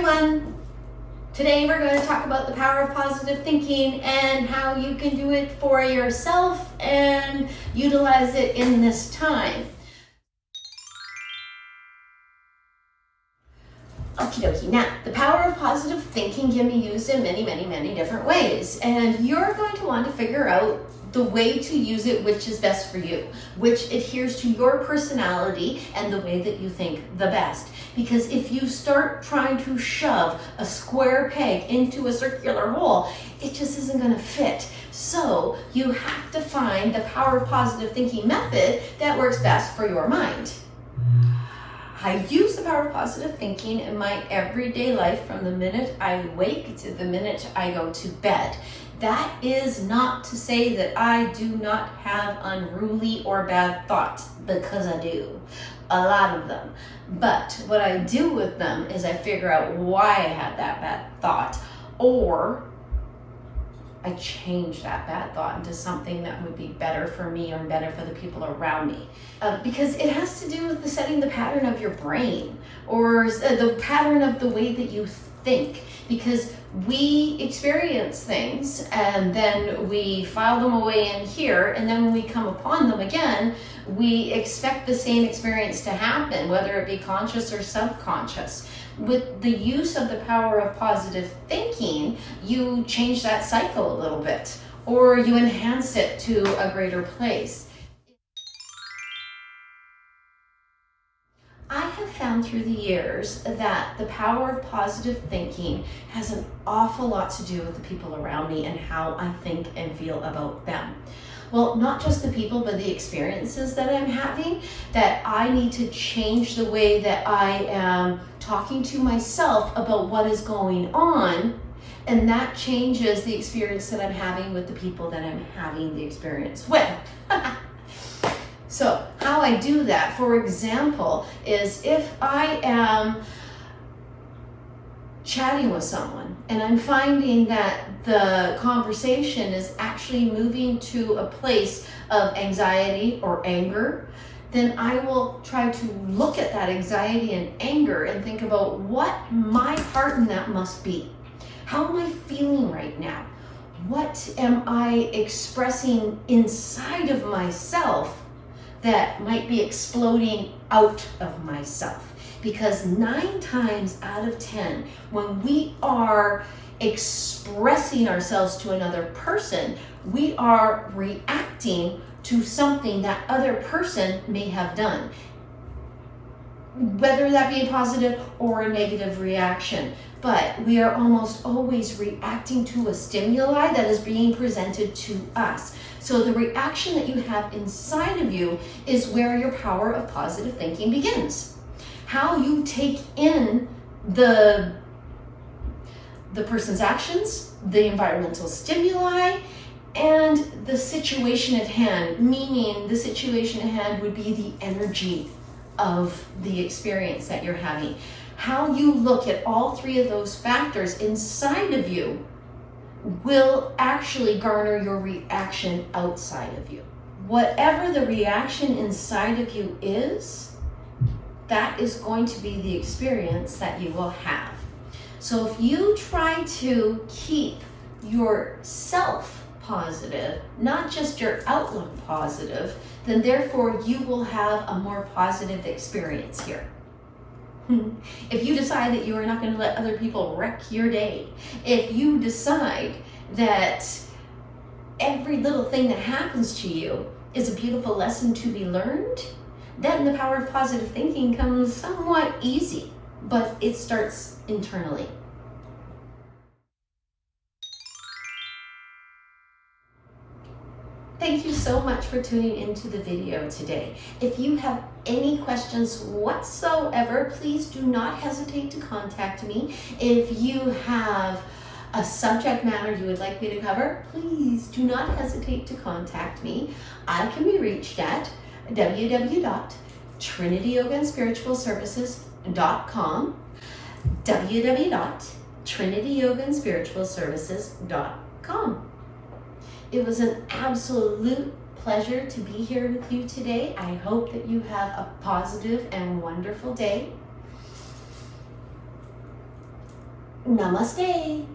everyone. Today we're going to talk about the power of positive thinking and how you can do it for yourself and utilize it in this time. Okie dokie. Now, the power of positive thinking can be used in many different ways, and you're going to want to figure out the way to use it which is best for you, which adheres to your personality and the way that you think the best. Because if you start trying to shove a square peg into a circular hole, it just isn't going to fit. So you have to find the power of positive thinking method that works best for your mind. I use the power of positive thinking in my everyday life from the minute I wake to the minute I go to bed. That is not to say that I do not have unruly or bad thoughts, because I do, a lot of them. But what I do with them is I figure out why I had that bad thought, or I change that bad thought into something that would be better for me or better for the people around me. Because it has to do with setting the pattern of your brain, or the pattern of the way that you think. Because we experience things and then we file them away in here, and then when we come upon them again, we expect the same experience to happen, whether it be conscious or subconscious. With the use of the power of positive thinking, you change that cycle a little bit, or you enhance it to a greater place. I have found through the years that the power of positive thinking has an awful lot to do with the people around me and how I think and feel about them. Well, not just the people, but the experiences that I'm having, that I need to change the way that I am talking to myself about what is going on, and that changes the experience that I'm having with the people that I'm having the experience with. So how I do that, for example, is if I am chatting with someone and I'm finding that the conversation is actually moving to a place of anxiety or anger, then I will try to look at that anxiety and anger and think about what my part in that must be. How am I feeling right now? What am I expressing inside of myself that might be exploding out of myself? Because 9 times out of 10, when we are expressing ourselves to another person, we are reacting to something that other person may have done, whether that be a positive or a negative reaction. But we are almost always reacting to a stimuli that is being presented to us. So the reaction that you have inside of you is where your power of positive thinking begins. How you take in the person's actions, the environmental stimuli, and the situation at hand, meaning the situation at hand would be the energy of the experience that you're having. How you look at all 3 of those factors inside of you will actually garner your reaction outside of you. Whatever the reaction inside of you is, that is going to be the experience that you will have. So if you try to keep yourself positive, not just your outlook positive, then therefore you will have a more positive experience here. If you decide that you are not going to let other people wreck your day, if you decide that every little thing that happens to you is a beautiful lesson to be learned, then the power of positive thinking comes somewhat easy, but it starts internally. Thank you so much for tuning into the video today. If you have any questions whatsoever, please do not hesitate to contact me. If you have a subject matter you would like me to cover, please do not hesitate to contact me. I can be reached at www.trinityyogaandspiritualservices.com, www.trinityyogaandspiritualservices.com. It was an absolute pleasure to be here with you today. I hope that you have a positive and wonderful day. Namaste.